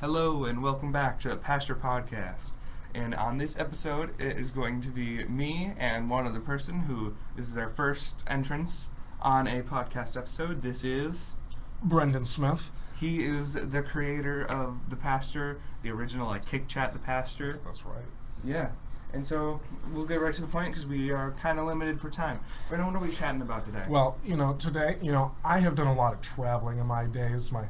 Hello and welcome back to Pasture Podcast. And on this episode, it is going to be me and one other person this is their first entrance on a podcast episode. This is Brenden Smith. He is the creator of the Pasture, the original Kick Chat the Pasture. That's right. Yeah. And so we'll get right to the point because we are kind of limited for time. Brenden, what are we chatting about today? Well, today, I have done a lot of traveling in my days. My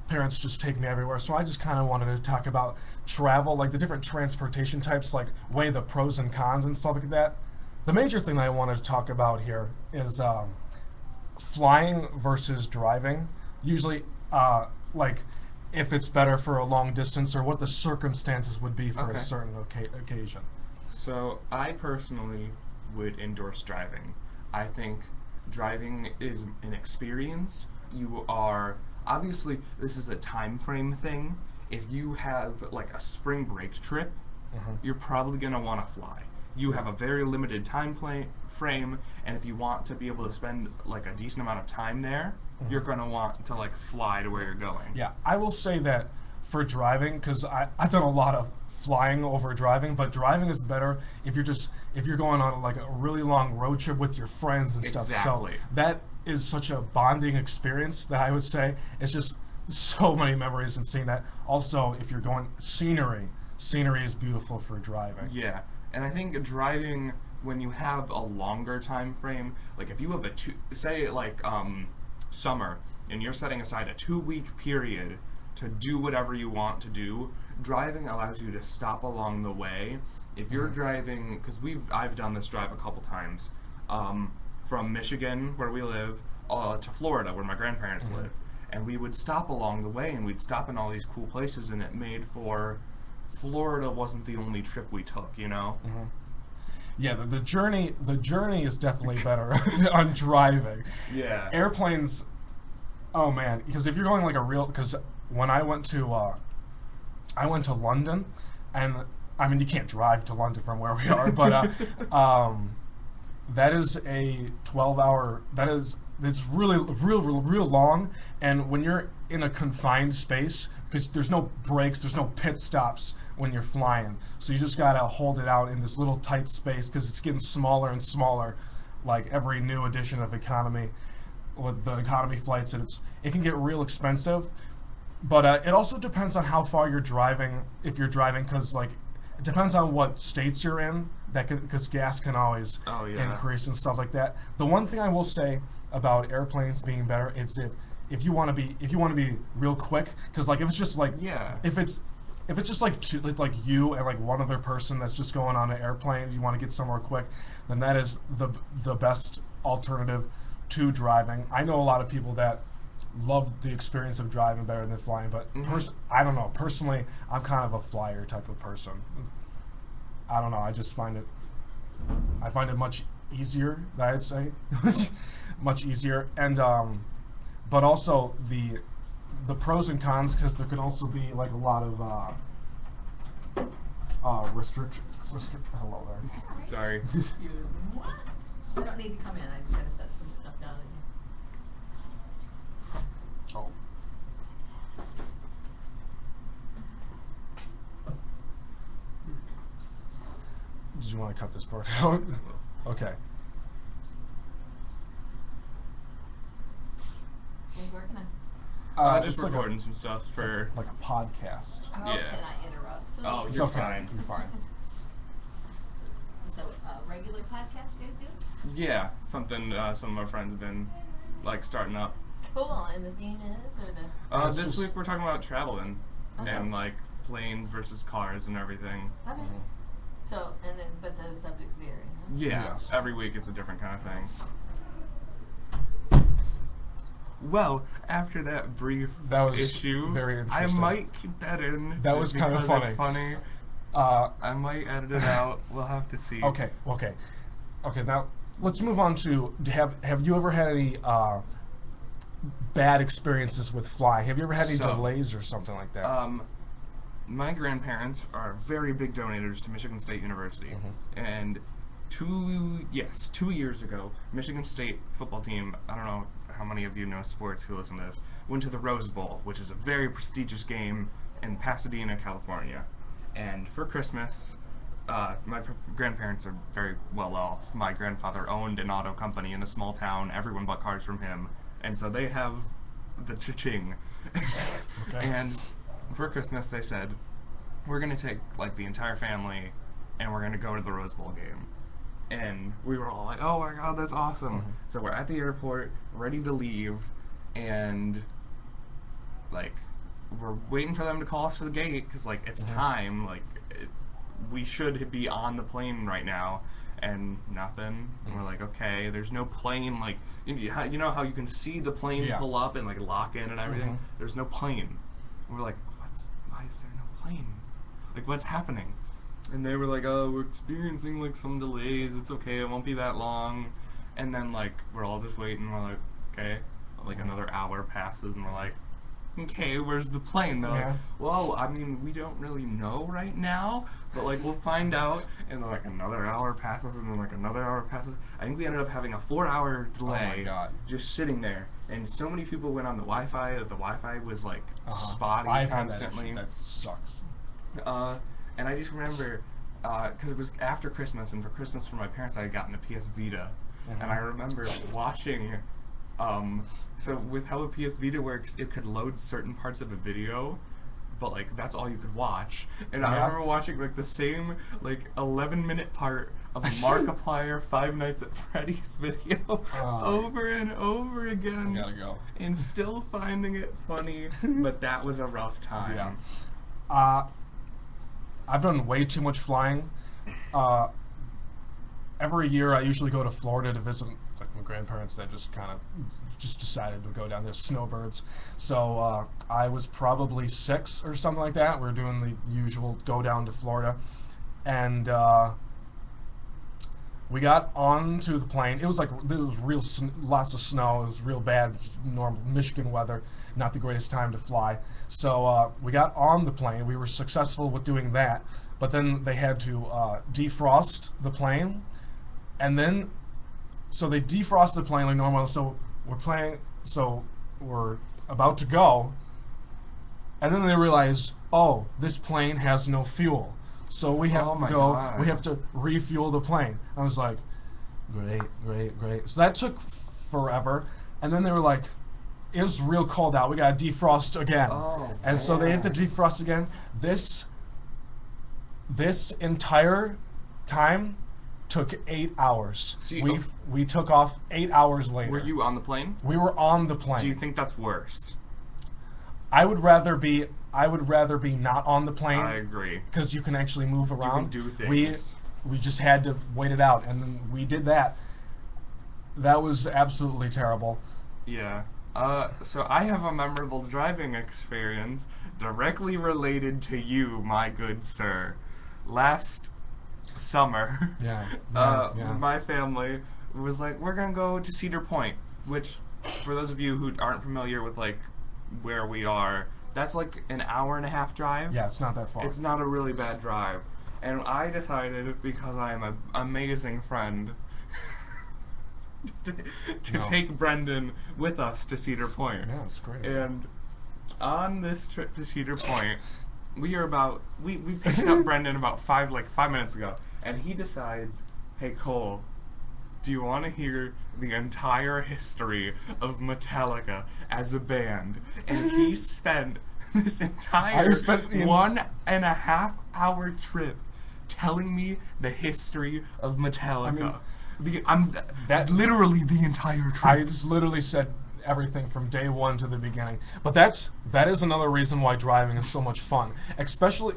parents just take me everywhere, so I just kind of wanted to talk about travel, like the different transportation types, weigh the pros and cons and stuff like that. The major thing that I wanted to talk about here is flying versus driving. Usually, if it's better for a long distance or what the circumstances would be for a certain occasion. So I personally would endorse driving. I think driving is an experience. You are, obviously, this is a time frame thing. If you have a spring break trip, you're probably going to want to fly. You have a very limited time frame, and if you want to be able to spend a decent amount of time there, you're going to want to fly to where you're going. Yeah, I will say that for driving, because I've done a lot of flying over driving, but driving is better if you're going on a really long road trip with your friends and stuff. Exactly. So that is such a bonding experience that I would say. It's just so many memories in seeing that. Also, if you're going scenery is beautiful for driving. Yeah, and I think driving when you have a longer time frame, if you have summer, and you're setting aside a 2-week period to do whatever you want to do, driving allows you to stop along the way. If you're driving, because I've done this drive a couple times, from Michigan, where we live, to Florida, where my grandparents live, and we would stop along the way, and we'd stop in all these cool places, and it made for Florida wasn't the only trip we took, Yeah, the journey is definitely better on driving. Yeah. Airplanes, oh man, because if you're going because when I went to London, and I mean you can't drive to London from where we are, but that is a 12-hour. It's really real long, and when you're in a confined space, because there's no breaks, there's no pit stops when you're flying, so you just gotta hold it out in this little tight space because it's getting smaller and smaller, every new edition of economy, with the economy flights, and it can get real expensive. But it also depends on how far you're driving. If you're driving, because it depends on what states you're in. Because gas can always increase and stuff like that. The one thing I will say about airplanes being better is if you want to be real quick, because if it's just if it's just you and one other person that's just going on an airplane, you want to get somewhere quick, then that is the best alternative to driving. I know a lot of people that love the experience of driving better than flying, but I don't know. Personally, I'm kind of a flyer type of person. I don't know. I just find it much easier. I'd say much easier, and but also the pros and cons, because there can also be a lot of restriction. Hello there. Sorry. Excuse me. What? You don't need to come in. I just gotta set some stuff down in here. Oh. Did you want to cut this part out? Okay. What are you working on? Just recording some stuff for like a podcast. Oh, Yeah. can I interrupt? Oh, It's you're okay. fine. You're fine. So, regular podcast you guys do? Yeah, something some of our friends have been starting up. Cool. And the theme is, or the? This week we're talking about traveling Okay. and planes versus cars and everything. Okay. So, but the subject's vary. Huh? Yeah, Yes. every week it's a different kind of thing. Well, after that brief That was issue, very I interesting. might keep that in. That just was kind of because funny. It's funny. I might edit it out. We'll have to see. Okay. Now let's move on to have you ever had any bad experiences with flying? Have you ever had any delays or something like that? My grandparents are very big donators to Michigan State University, and 2 years ago, Michigan State football team, I don't know, how many of you know sports who listen to this, went to the Rose Bowl, which is a very prestigious game in Pasadena, California. And for Christmas, my grandparents are very well off. My grandfather owned an auto company in a small town. Everyone bought cars from him. And so they have the cha-ching. Okay. And for Christmas, they said, we're going to take, like, the entire family, and we're going to go to the Rose Bowl game. And we were all like, oh my God, that's awesome. Mm-hmm. So we're at the airport, ready to leave, and, like, we're waiting for them to call us to the gate, because, like, it's time. Like, we should be on the plane right now. And nothing. And we're like, okay, there's no plane. Like, you know how you can see the plane pull up and, like, lock in and everything? There's no plane. And we're like, why is there no plane? Like, what's happening? And they were like, oh, we're experiencing, like, some delays. It's okay. It won't be that long. And then, like, we're all just waiting. We're like, okay. Like, another hour passes, and we're like, okay, where's the plane? They're like, well, I mean, we don't really know right now, but, like, we'll find out. And then, like, another hour passes, and then, like, another hour passes. I think we ended up having a 4-hour delay. Oh my God. Just sitting there. And so many people went on the Wi-Fi that the Wi-Fi was, like, spotty I've constantly. had that sucks. And I just remember, because it was after Christmas, and for Christmas for my parents, I had gotten a PS Vita. And I remember watching, so with how a PS Vita works, it could load certain parts of a video, but, like, that's all you could watch. And I remember watching, like, the same, like, 11-minute part of Markiplier Five Nights at Freddy's video over and over again. Gotta go. And still finding it funny, but that was a rough time. Yeah. I've done way too much flying. Every year I usually go to Florida to visit, like, my grandparents that just decided to go down there, snowbirds. So I was probably 6 or something like that. We were doing the usual go down to Florida. And we got onto the plane. It was like, there was lots of snow. It was real bad, normal Michigan weather, not the greatest time to fly. So we got on the plane. We were successful with doing that. But then they had to defrost the plane. And then, so they defrosted the plane like normal. So we're about to go. And then they realize, oh, this plane has no fuel. So we have to go. God. We have to refuel the plane. I was like, great. So that took forever. And then they were like, it's real cold out. We got to defrost again. And so they had to defrost again. This entire time took 8 hours. See, we took off 8 hours later. Were you on the plane? We were on the plane. Do you think that's worse? I would rather be not on the plane. I agree. Because you can actually move around. You can do things. We just had to wait it out, and then we did that. That was absolutely terrible. Yeah. So I have a memorable driving experience directly related to you, my good sir. Last summer, my family was like, we're gonna go to Cedar Point, which, for those of you who aren't familiar with, like, where we are, that's like an hour-and-a-half drive. Yeah, it's not that far. It's not a really bad drive. And I decided, because I am an amazing friend, to take Brenden with us to Cedar Point. Yeah, it's great. And on this trip to Cedar Point, we picked up Brenden about 5 minutes ago, and he decides, hey, Cole, do you want to hear the entire history of Metallica as a band? And he spent this entire 1.5 hour trip telling me the history of Metallica. Literally the entire trip. I just literally said everything from day one to the beginning. But that is another reason why driving is so much fun, especially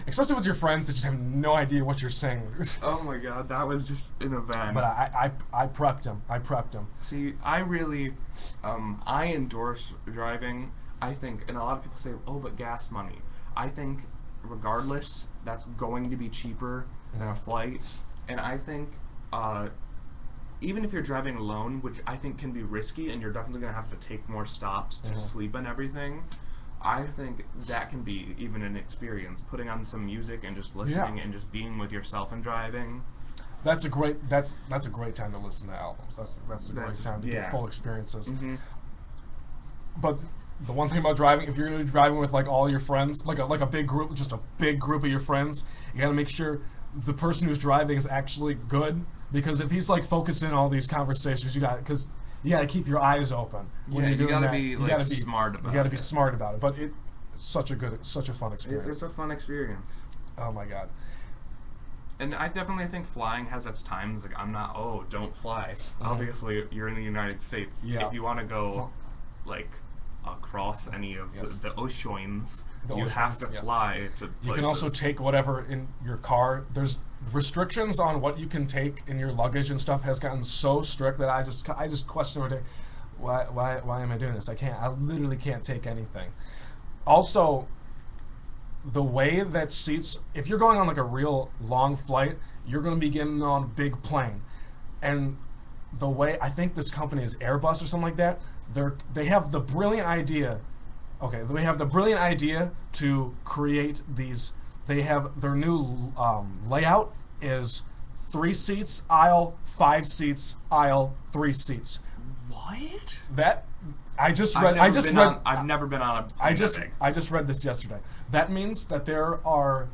with your friends that just have no idea what you're saying. Oh my God, that was just an event. But I prepped him. See, I really, I endorse driving. I think, and a lot of people say, oh, but gas money. I think, regardless, that's going to be cheaper than a flight. And I think, even if you're driving alone, which I think can be risky, and you're definitely going to have to take more stops to sleep and everything, I think that can be even an experience. Putting on some music and just listening and just being with yourself and driving. That's a great time to listen to albums. That's a great time to get full experiences. Mm-hmm. But the one thing about driving, if you're going to be driving with like all your friends, like a big group, just a big group of your friends, you got to make sure the person who's driving is actually good, because if he's like focusing on all these conversations, you got to keep your eyes open when you're doing that. You gotta be smart about it. You got to be smart about it. But it's such a fun experience. It's a fun experience. Oh my god. And I definitely think flying has its times. Like, I'm not, don't fly. Obviously, you're in the United States. Yeah. If you want to go, like, across any of the oceans, you have to fly to places. You can also take whatever in your car. There's restrictions on what you can take in your luggage and stuff has gotten so strict that I just question every day, why am I doing this? I literally can't take anything. Also, the way that seats, if you're going on like a real long flight, you're going to be getting on a big plane. And the way, I think this company is Airbus or something like that, they have the brilliant idea, to create these, they have their new layout is 3 seats, aisle, 5 seats, aisle, 3 seats. What? I've never been on a plane I just read this yesterday. That means that there are.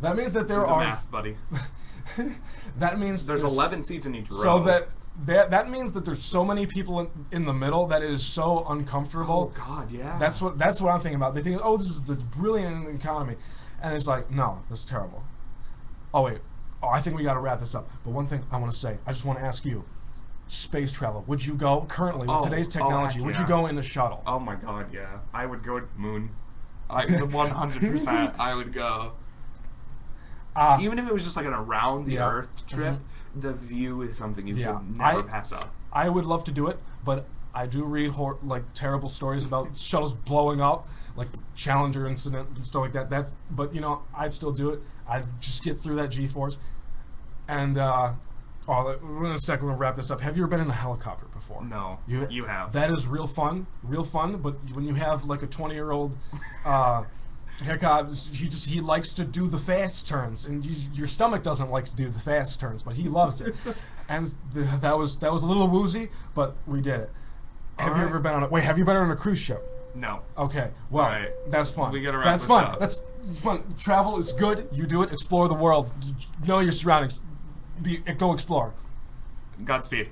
Do the math, buddy. That means there's 11 seats in each row. So that means that there's so many people in the middle that it is so uncomfortable. Oh God, yeah. That's what I'm thinking about. They think, this is the brilliant economy, and it's like, no, this is terrible. Oh wait, I think we got to wrap this up. But one thing I want to say, I just want to ask you. Space travel. Would you go currently with today's technology? Would you go in a shuttle? Oh my God, yeah. I would go to the moon. 100%. I would go. Even if it was just like an around the Earth trip, the view is something you could never pass up. I would love to do it, but I do read terrible stories about shuttles blowing up, like the Challenger incident and stuff like that. But I'd still do it. I'd just get through that G-force, and. In a second, we'll wrap this up. Have you ever been in a helicopter before? No. You have. That is real fun, but when you have like a 20-year-old haircut, he likes to do the fast turns, and your stomach doesn't like to do the fast turns, but he loves it. And that was a little woozy, but we did it. Have you ever been on a cruise ship? No. Okay, well, that's fun. We gotta wrap That's this fun. up. That's fun. Travel is good. You do it. Explore the world. Know your surroundings. Go explore. Godspeed.